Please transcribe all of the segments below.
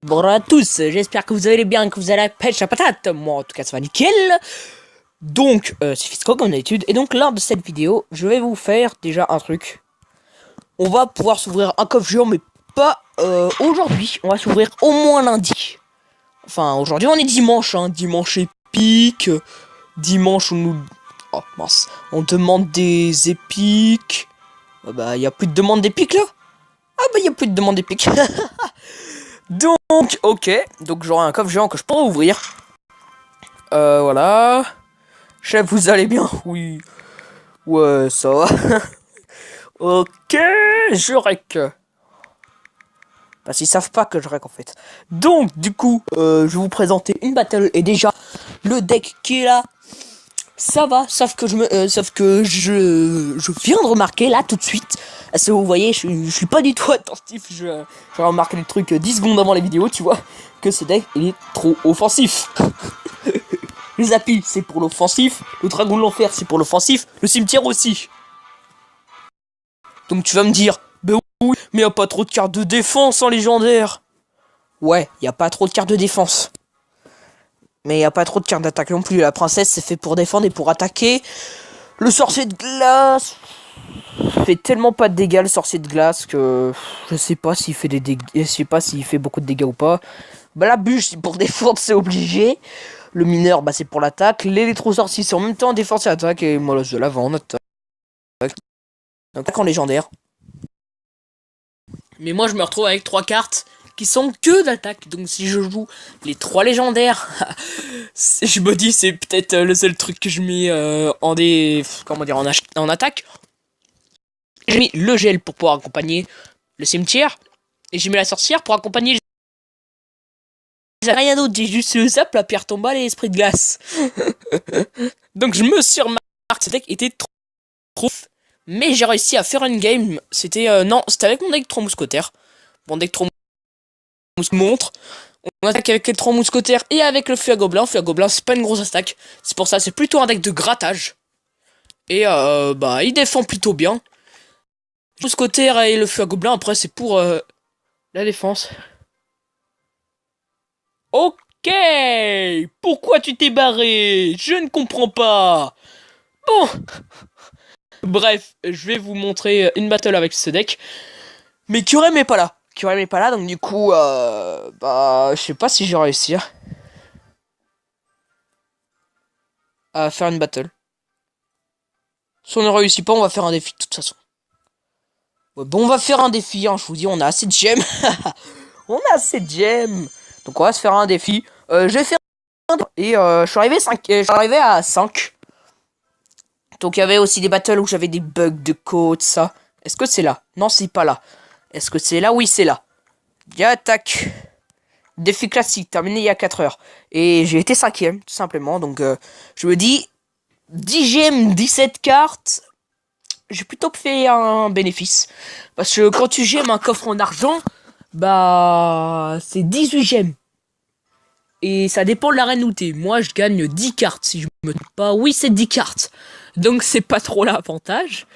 Bonjour à tous, j'espère que vous allez bien, que vous allez à la pêche à patate. Moi en tout cas ça va nickel. Donc c'est Fisco comme d'habitude. Et donc lors de cette vidéo, je vais vous faire déjà un truc. On va pouvoir s'ouvrir un coffre géant, mais pas aujourd'hui. On va s'ouvrir au moins lundi. Enfin aujourd'hui on est dimanche, hein. Dimanche épique. Dimanche où nous... Oh mince. On demande des épiques. Bah y a plus de demande d'épiques là. Ah bah y a plus de demande d'épiques. Donc, ok, donc j'aurai un coffre géant que je pourrai ouvrir. Voilà. Chef, vous allez bien? Oui. Ouais, ça va. Ok, je rec. Parce qu'ils savent pas que je rec en fait. Donc, du coup, je vais vous présenter une battle. Et déjà, le deck qui est là, ça va. Sauf que je viens de remarquer là tout de suite. Parce que vous voyez, je suis pas du tout attentif. J'ai remarqué les trucs 10 secondes avant les vidéos, tu vois. Que ce deck, il est trop offensif. Le Zappy, c'est pour l'offensif. Le Dragon de l'Enfer, c'est pour l'offensif. Le Cimetière aussi. Donc tu vas me dire, bah oui, mais y a pas trop de cartes de défense en légendaire. Ouais, y a pas trop de cartes de défense. Mais y a pas trop de cartes d'attaque non plus. La princesse, c'est fait pour défendre et pour attaquer. Le sorcier de glace fait tellement pas de dégâts, le sorcier de glace, que je sais pas s'il fait des dégâts, je sais pas s'il fait beaucoup de dégâts ou pas. Bah la bûche, c'est pour défendre, c'est obligé. Le mineur, bah c'est pour l'attaque. L'électro-sorcier, c'est en même temps défense et attaque. Et moi, de l'avant, en attaque. Attaque en légendaire. Mais moi, je me retrouve avec 3 cartes qui sont que d'attaque. Donc si je joue les 3 légendaires, je me dis c'est peut-être le seul truc que je mets en attaque. J'ai mis le gel pour pouvoir accompagner le cimetière. Et j'ai mis la sorcière pour accompagner... Rien d'autre, j'ai juste le zap, la pierre tombale et l'esprit de glace. Donc je me suis remarqué que ce deck était trop... Mais j'ai réussi à faire une game. C'était... non, c'était avec mon deck 3 mousquetaires. Mon deck 3 mousquetaires montre. On attaque avec les 3 mousquetaires et avec le feu à gobelin. Le feu à gobelin, c'est pas une grosse attaque. C'est pour ça, c'est plutôt un deck de grattage. Et bah, il défend plutôt bien. Le mousquetaire et le feu à gobelin, après, c'est pour la défense. Ok, pourquoi tu t'es barré? Je ne comprends pas. Bon, bref, je vais vous montrer une battle avec ce deck. Mais Kyurem est pas là. Kyurem est pas là, donc du coup, bah, je sais pas si je vais réussir à faire une battle. Si on ne réussit pas, on va faire un défi de toute façon. Ouais, bon, on va faire un défi, hein, je vous dis, on a assez de gemmes. On a assez de gemmes. Donc on va se faire un défi. Je vais faire un... Et je suis arrivé à 5. Donc il y avait aussi des battles où j'avais des bugs de code, ça. Est-ce que c'est là? Non, c'est pas là. Est-ce que c'est là? Oui, c'est là. Attaque. Défi classique, terminé il y a 4 heures. Et j'ai été 5ème, tout simplement. Donc je me dis, 10 gemmes, 17 cartes. J'ai plutôt fait un bénéfice. Parce que quand tu gemmes un coffre en argent, bah c'est 18 gemmes. Et ça dépend de l'arène où t'es. Moi, je gagne 10 cartes, si je me trompe pas. Oui, c'est 10 cartes. Donc, c'est pas trop l'avantage.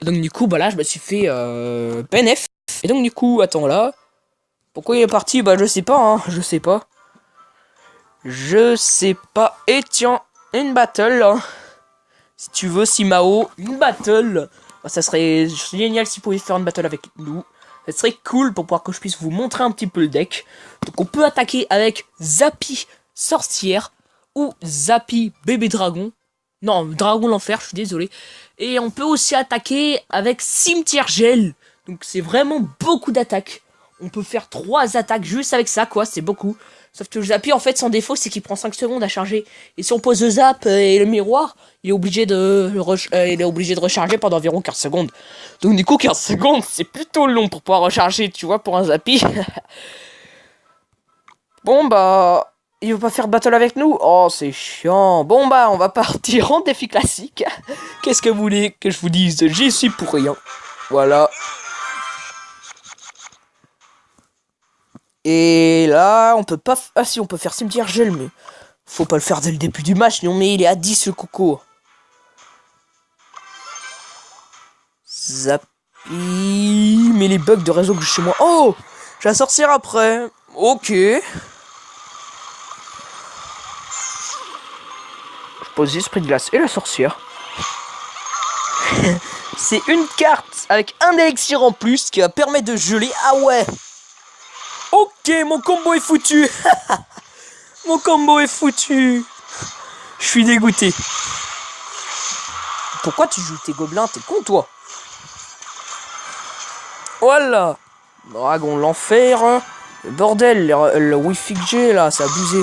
Donc, du coup, bah là, je me suis fait PNF. Et donc, du coup, attends, là. Pourquoi il est parti? Bah, je sais pas, hein. Je sais pas. Je sais pas. Et tiens, une battle, là. Si tu veux, Simao, une battle. Bah, ça serait génial si vous pouviez faire une battle avec nous. Ça serait cool pour pouvoir que je puisse vous montrer un petit peu le deck. Donc on peut attaquer avec Zappy Sorcière ou Zappy Bébé Dragon. Non, Dragon l'Enfer, je suis désolé. Et on peut aussi attaquer avec Cimetière Gel. Donc c'est vraiment beaucoup d'attaques. On peut faire 3 attaques juste avec ça, quoi, c'est beaucoup. Sauf que le Zappy, en fait, son défaut, c'est qu'il prend 5 secondes à charger. Et si on pose le Zap et le miroir, il est obligé de recharger pendant environ 15 secondes. Donc du coup, 15 secondes, c'est plutôt long pour pouvoir recharger, tu vois, pour un Zappy. Bon, bah... il veut pas faire battle avec nous? Oh, c'est chiant. Bon, bah, on va partir en défi classique. Qu'est-ce que vous voulez que je vous dise? J'y suis pour rien. Voilà. Et là, on peut pas... Ah si, on peut faire cimetière gel, mais... faut pas le faire dès le début du match, non, mais il est à 10, le coco. Zappy... Mais les bugs de réseau que j'ai chez moi... Oh! J'ai la sorcière après. Ok. Je pose l'esprit de glace et la sorcière. C'est une carte avec un élixir en plus qui va permettre de geler. Ah ouais. Ok, mon combo est foutu. Mon combo est foutu. Je suis dégoûté. Pourquoi tu joues tes gobelins? T'es con, toi. Voilà. Dragon l'enfer. Le bordel, le wifi que j'ai là, c'est abusé.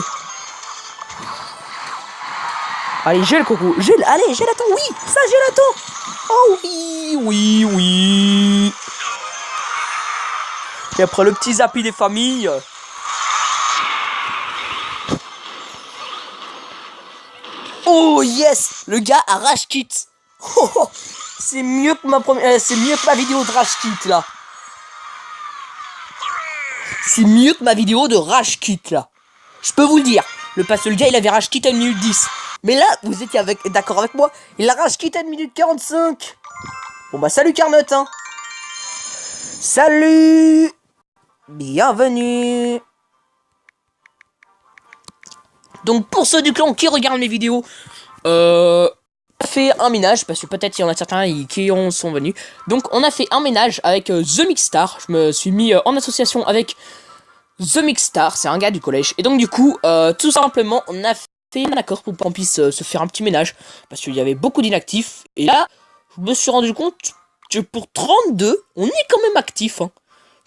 Allez, gèle, Coco. Gèle, allez, gèle, attends, oui. Ça, gèle, attends. Oh oui, oui, oui. Et après le petit zappy des familles. Oh yes, le gars a rage kit. Oh, oh, c'est mieux que ma première, c'est mieux que ma vidéo de rage kit là. C'est mieux que ma vidéo de rage kit là. Je peux vous le dire. Le gars il avait rage kit à 1 minute 10. Mais là, vous étiez d'accord avec moi. Il a rage kit à 1 minute 45. Bon bah salut Carnot hein. Salut. Bienvenue. Donc pour ceux du clan qui regardent mes vidéos, on a fait un ménage, parce que peut-être il y en a certains qui sont venus. Donc on a fait un ménage avec The Mixstar. Je me suis mis en association avec The Mixstar, c'est un gars du collège. Et donc du coup, tout simplement, on a fait un accord pour qu'on puisse se faire un petit ménage. Parce qu'il y avait beaucoup d'inactifs. Et là, je me suis rendu compte que pour 32, on est quand même actif. Hein.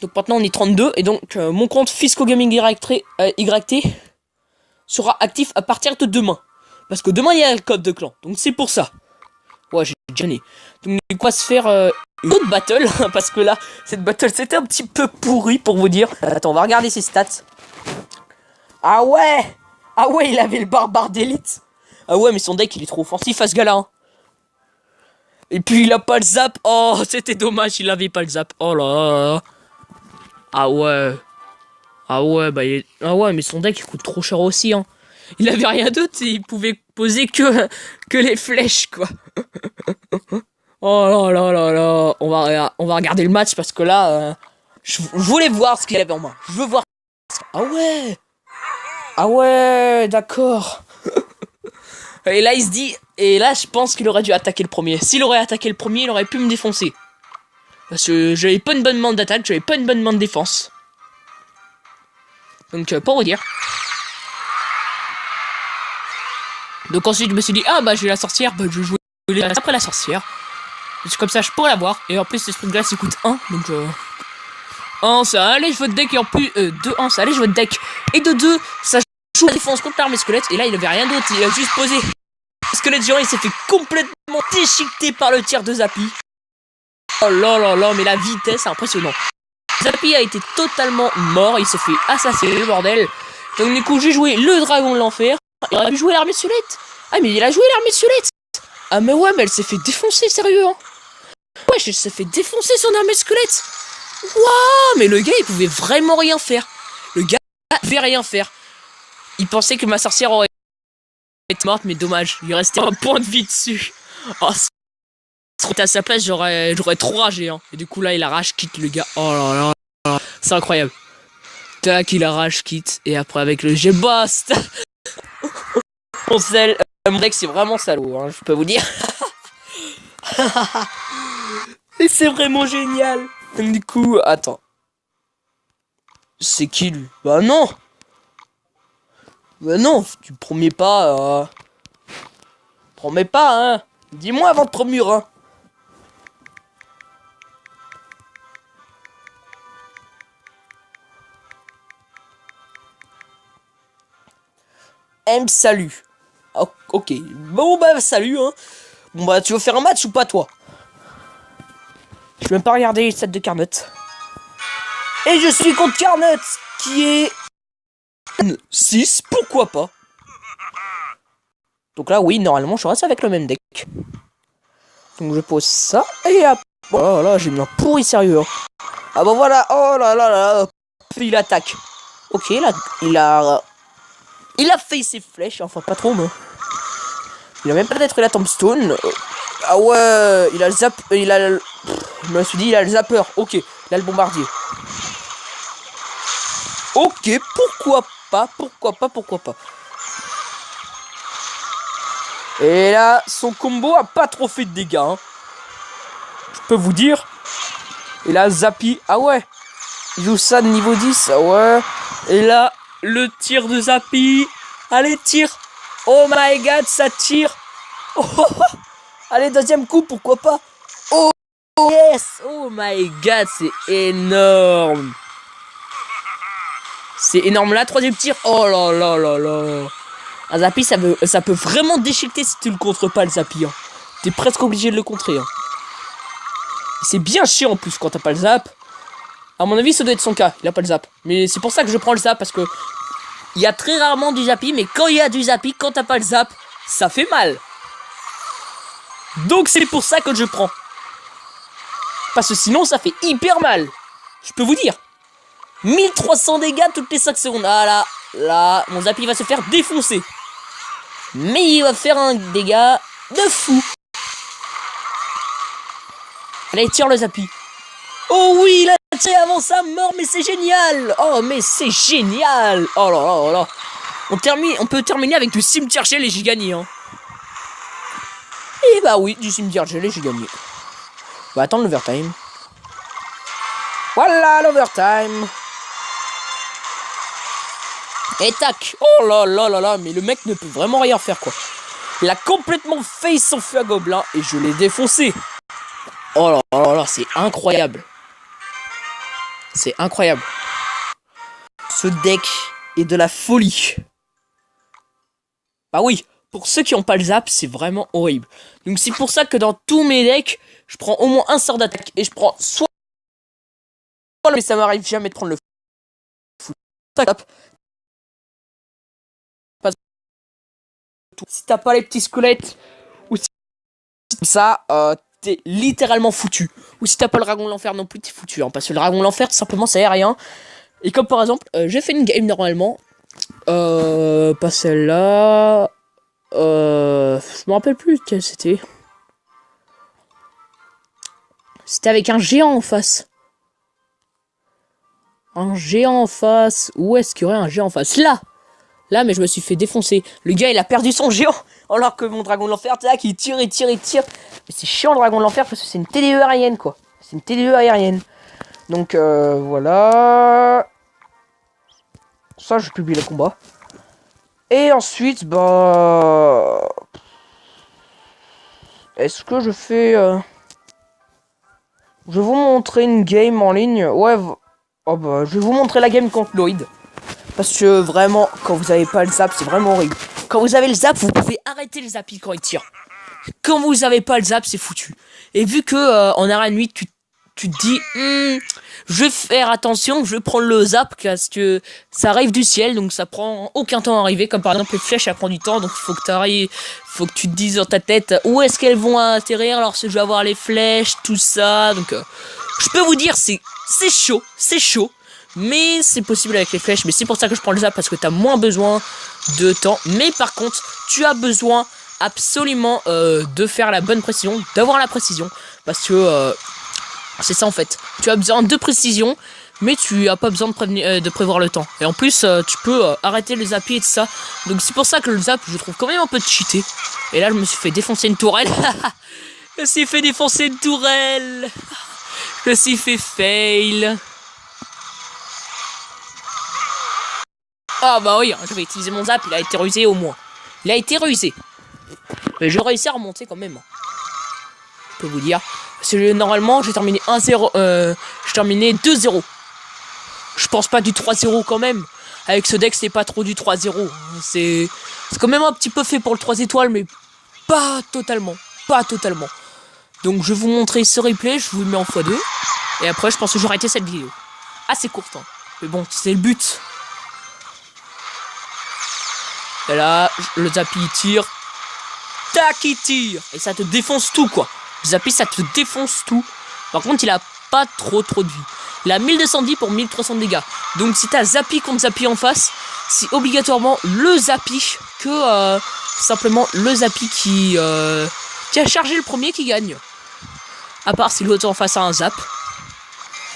Donc maintenant on est 32, et donc mon compte Fisco Gaming YT sera actif à partir de demain. Parce que demain il y a le code de clan, donc c'est pour ça. Ouais, j'ai gêné. Donc on va se faire une autre battle, parce que là, cette battle c'était un petit peu pourri pour vous dire. Attends, on va regarder ses stats. Ah ouais. Ah ouais, il avait le barbare d'élite. Ah ouais, mais son deck il est trop offensif à ce gars-là. Hein. Et puis il a pas le zap. Oh, c'était dommage, il avait pas le zap. Oh là là. Ah ouais. Ah ouais, bah ah ouais, mais son deck il coûte trop cher aussi, hein. Il avait rien d'autre, il pouvait poser que les flèches, quoi. Oh là là là là. On va regarder le match parce que là, je voulais voir ce qu'il avait en main. Je veux voir. Ah ouais. Ah ouais, d'accord. Et là, il se dit... Et là, je pense qu'il aurait dû attaquer le premier. S'il aurait attaqué le premier, il aurait pu me défoncer. Parce que j'avais pas une bonne main d'attaque, j'avais pas une bonne main de défense. Donc, pour vous dire. Donc ensuite, je me suis dit, ah bah j'ai la sorcière, bah je vais jouer après la sorcière. C'est comme ça, je pourrais l'avoir. Et en plus, l'esprit de glace, il coûte 1. Donc, 1, ça allège votre deck. Et en plus, de 1, ça allège votre deck. Et de 2, ça joue la défense contre l'armée squelette. Et là, il avait rien d'autre, il a juste posé. Le squelette géant, il s'est fait complètement déchiqueter par le tir de Zappy. Oh là là là, mais la vitesse, c'est impressionnant. Zappy a été totalement mort, il s'est fait assassiner, le bordel. Donc du coup, j'ai joué le dragon de l'enfer. Il aurait pu jouer l'armée squelette. Ah, mais il a joué l'armée squelette. Ah, mais ouais, mais elle s'est fait défoncer, sérieux, hein. Ouais, elle s'est fait défoncer son armée squelette. Waouh, mais le gars, il pouvait vraiment rien faire. Le gars pouvait rien faire. Il pensait que ma sorcière aurait été morte, mais dommage, il restait un point de vie dessus. Oh, à sa place, j'aurais trop ragé, hein. Et du coup, là, il a rage quitte, le gars. Oh là là là. C'est incroyable. Tac, il a rage quitte. Et après, avec le G-Bast. Mon deck, c'est vraiment salaud, hein, je peux vous dire. Et c'est vraiment génial. Donc, du coup, attends. C'est qui, lui? Bah non. Bah non, tu promets pas. Promets pas, hein. Dis-moi avant de promurer, hein. Salut. Oh, ok. Bon bah salut hein. Bon bah tu veux faire un match ou pas toi? Je vais même pas regarder les stats de Carnot. Et je suis contre Carnot qui est 6, pourquoi pas. Donc là oui normalement je reste avec le même deck. Donc je pose ça et après... Oh là j'ai mis un pourri sérieux hein. Ah bah voilà, oh là là là. Puis il attaque. Ok là il a fait ses flèches, enfin pas trop mais... Il a même pas détruit la tombstone. Ah ouais, il a le zap... Il a le... Je me suis dit, il a le zapper. Ok, il a le bombardier. Ok, pourquoi pas, pourquoi pas, pourquoi pas. Et là, son combo a pas trop fait de dégâts. Hein. Je peux vous dire. Et là, Zappy, ah ouais. Il joue ça de niveau 10, ah ouais. Et là, le tir de Zappy. Allez, tire. Oh my god, ça tire. Oh, oh, oh. Allez, deuxième coup, pourquoi pas. Oh, yes. Oh my god, c'est énorme. C'est énorme. Là, troisième tir. Oh là là là là. Un Zappy, ça peut vraiment déchiqueter si tu le contres pas, le Zappy. Hein. T'es presque obligé de le contrer. Hein. C'est bien chiant en plus quand t'as pas le zap. À mon avis, ça doit être son cas. Il a pas le zap. Mais c'est pour ça que je prends le zap parce que il y a très rarement du Zappy. Mais quand il y a du Zappy, quand t'as pas le zap, ça fait mal. Donc c'est pour ça que je prends. Parce que sinon, ça fait hyper mal. Je peux vous dire. 1300 dégâts toutes les 5 secondes. Ah là, mon Zappy va se faire défoncer. Mais il va faire un dégât de fou. Allez, tire le Zappy. Oh oui, il a tiré avant sa mort, mais c'est génial. Oh, mais c'est génial. Oh là là là. On peut terminer avec du cimetière gel et j'ai gagné. Hein. Et bah oui, du cimetière gel et j'ai gagné. On va attendre l'overtime. Voilà l'overtime. Et tac. Oh là là là là, mais le mec ne peut vraiment rien faire quoi. Il a complètement fait son feu à gobelin et je l'ai défoncé. Oh là là là, c'est incroyable. C'est incroyable. Ce deck est de la folie. Bah oui, pour ceux qui n'ont pas le zap, c'est vraiment horrible. Donc c'est pour ça que dans tous mes decks, je prends au moins un sort d'attaque. Et je prends soit... Mais ça m'arrive jamais de prendre le fou. Si t'as pas les petits squelettes, ou si ça, t'es littéralement foutu. Ou si t'as pas le dragon de l'enfer non plus, t'es foutu. Hein, parce que le dragon de l'enfer, tout simplement, ça sert à rien. Et comme par exemple, j'ai fait une game normalement. Pas celle-là. Je me rappelle plus quelle c'était. C'était avec un géant en face. Un géant en face. Où est-ce qu'il y aurait un géant en face? Là, mais je me suis fait défoncer. Le gars, il a perdu son géant. Alors que mon dragon de l'enfer, tac, il tire, il tire, il tire. Mais c'est chiant le dragon de l'enfer parce que c'est une TDE aérienne, quoi. C'est une TDE aérienne. Donc, voilà. Ça, je publie le combat. Et ensuite, bah... Est-ce que je fais... Je vais vous montrer une game en ligne. Ouais, oh bah, je vais vous montrer la game contre Lloyd. Parce que vraiment, quand vous avez pas le zap, c'est vraiment horrible. Quand vous avez le zap, vous pouvez arrêter le zappy quand il tire. Quand vous avez pas le zap, c'est foutu. Et vu que en arène 8, tu te dis, je vais faire attention, je vais prendre le zap parce que ça arrive du ciel, donc ça prend aucun temps à arriver. Comme par exemple les flèches, ça prend du temps, donc il faut que tu te dises dans ta tête où est-ce qu'elles vont atterrir lorsque je vais avoir les flèches, tout ça. Donc je peux vous dire, c'est chaud, c'est chaud. Mais c'est possible avec les flèches. Mais c'est pour ça que je prends le zap parce que tu as moins besoin de temps. Mais par contre, tu as besoin absolument de faire la bonne précision, d'avoir la précision. Parce que c'est ça en fait. Tu as besoin de précision, mais tu n'as pas besoin de prévoir le temps. Et en plus, tu peux arrêter le zappy et tout ça. Donc c'est pour ça que le zap, je trouve quand même un peu cheaté. Et là, je me suis fait défoncer une tourelle. Je me suis fait défoncer une tourelle. Je me suis fait fail. Ah bah oui, je vais utiliser mon zap, il a été rusé au moins. Il a été rusé. Mais j'ai réussi à remonter quand même. Je peux vous dire. Parce que normalement, j'ai terminé 1-0. J'ai terminé 2-0. Je pense pas du 3-0 quand même. Avec ce deck, c'est pas trop du 3-0. C'est quand même un petit peu fait pour le 3 étoiles, mais pas totalement. Pas totalement. Donc je vais vous montrer ce replay, je vous le mets en x2. Et après, je pense que j'aurai arrêté cette vidéo. Assez courte, hein. Mais bon, c'est le but. Et là, le zappy tire. Tac, il tire. Et ça te défonce tout, quoi. Le zappy, ça te défonce tout. Par contre, il a pas trop de vie. Il a 1210 pour 1300 dégâts. Donc, si t'as zappy contre zappy en face, c'est obligatoirement le zappy que simplement le zappy qui a chargé le premier qui gagne. À part si l'autre en face a un zap.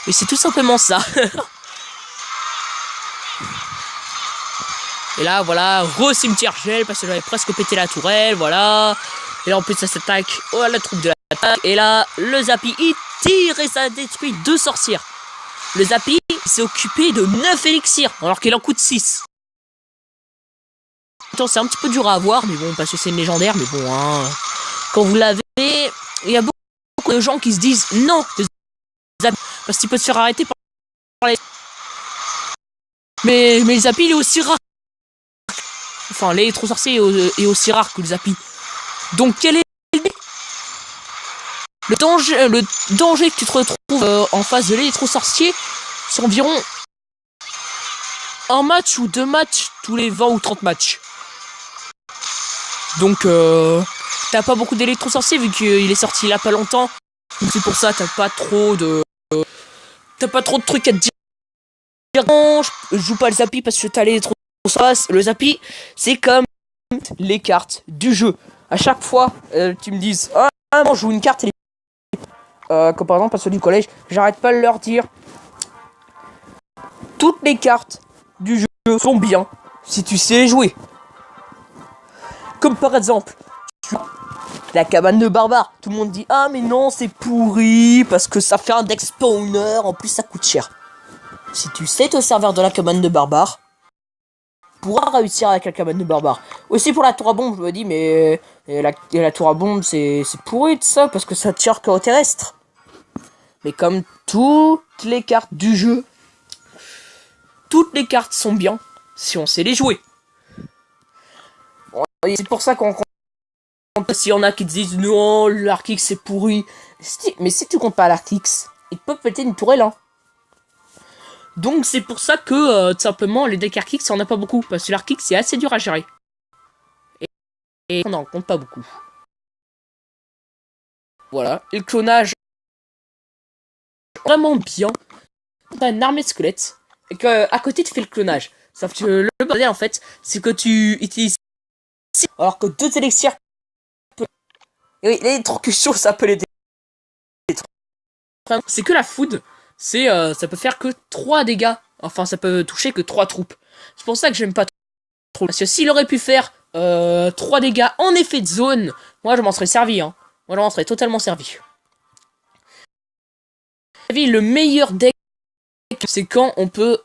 Mais c'est tout simplement ça. Et là, voilà, re-cimetière gel, parce que j'avais presque pété la tourelle, voilà. Et là, en plus, ça s'attaque à la troupe de l'attaque. Et là, le Zappy, il tire et ça détruit 2 sorcières. Le Zappy s'est occupé de 9 élixirs, alors qu'il en coûte 6. C'est un petit peu dur à avoir, mais bon, parce que c'est une légendaire, mais bon, hein. Quand vous l'avez, il y a beaucoup de gens qui se disent non, parce qu'il peut se faire arrêter par les... Mais le Zappy, il est aussi rare. Enfin, l'électro-sorcier est aussi rare que le Zappy. Donc, quel est le danger que tu te retrouves en face de l'électro-sorcier? C'est environ un match ou 2 matchs tous les 20 ou 30 matchs. Donc, t'as pas beaucoup d'électro-sorcier vu qu'il est sorti là pas longtemps. Donc c'est pour ça, t'as pas trop de trucs à te dire. Non, je joue pas le Zappy parce que t'as l'électro-sorcier. Le Zappy, c'est comme les cartes du jeu. À chaque fois, tu me dises, ah non, je joue une carte et comme par exemple à ceux du collège, j'arrête pas de leur dire. Toutes les cartes du jeu sont bien si tu sais les jouer. Comme par exemple, la cabane de barbare. Tout le monde dit, ah mais non, c'est pourri parce que ça fait un deck spawner, en plus ça coûte cher. Si tu sais te servir de la cabane de barbare, tu pourras réussir avec la cabane de barbare. Aussi pour la tour à bombe, je me dis, mais la tour à bombe, c'est pourri de ça parce que ça tire qu'au terrestre. Mais comme toutes les cartes du jeu, toutes les cartes sont bien si on sait les jouer. C'est pour ça qu'on... S'il y en a qui te disent non, l'Arkix c'est pourri. Mais si tu comptes pas l'Arkix, ils peuvent péter une tourelle, hein. Donc c'est pour ça que, tout simplement, les decks Arkix, on en a pas beaucoup. Parce que l'Arkix c'est assez dur à gérer. Et on n'en compte pas beaucoup. Voilà. Et le clonage, vraiment bien. T'as une armée de squelettes. Et que à côté tu fais le clonage. Sauf que le bordel en fait, c'est que tu utilises... Alors que 2 élixirs... Et oui, l'électrocution, ça peut les détruire. C'est que la food, ça peut faire que 3 dégâts. Enfin, ça peut toucher que 3 troupes. C'est pour ça que j'aime pas trop. Parce que s'il aurait pu faire 3 dégâts en effet de zone, moi je m'en serais servi. Hein. Moi je m'en serais totalement servi. Le meilleur deck, c'est quand on peut...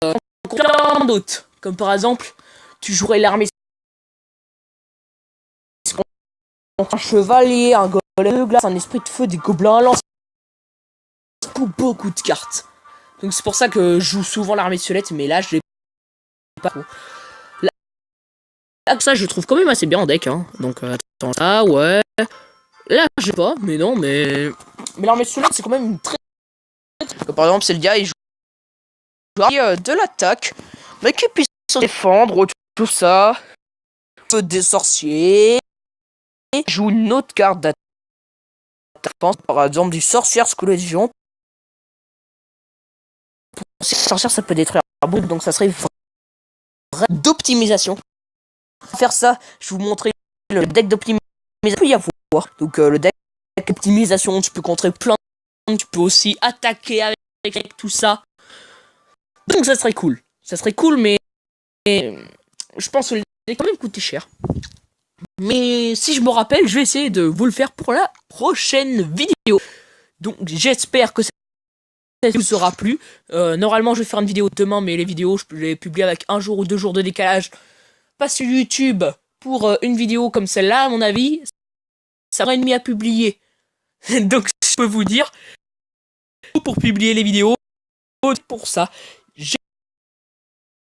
plein d'autres. Comme par exemple, tu jouerais l'armée... Un chevalier, un golem de glace, un esprit de feu, des gobelins à lance. Pour beaucoup de cartes. Donc c'est pour ça que je joue souvent l'armée de squelette, mais là je l'ai pas trop. Là, ça je trouve quand même assez bien en deck, hein. Donc attends, là ouais. Là j'ai pas, mais non, mais l'armée de squelette c'est quand même une très... Par exemple, c'est le gars, il joue de l'attaque, mais qui puisse se défendre, tout ça. Des sorciers. Et joue une autre carte d'attaque. Par exemple, du sorcière squelettion. Sorcière, ça peut détruire un bout, donc ça serait vrai d'optimisation. Pour faire ça, je vais vous montrer le deck d'optimisation. Il peut y avoir. Donc le deck d'optimisation, tu peux contrer plein de... Tu peux aussi attaquer avec tout ça. Donc ça serait cool. Ça serait cool, mais je pense que le deck quand même coûté cher. Mais si je me rappelle, je vais essayer de vous le faire pour la prochaine vidéo. Donc j'espère que ça vous aura plu. Normalement je vais faire une vidéo demain, mais les vidéos je les publie avec 1 jour ou 2 jours de décalage. Pas sur YouTube pour une vidéo comme celle-là, à mon avis, ça aurait 1,5 à publier. Donc je peux vous dire, pour publier les vidéos, pour ça,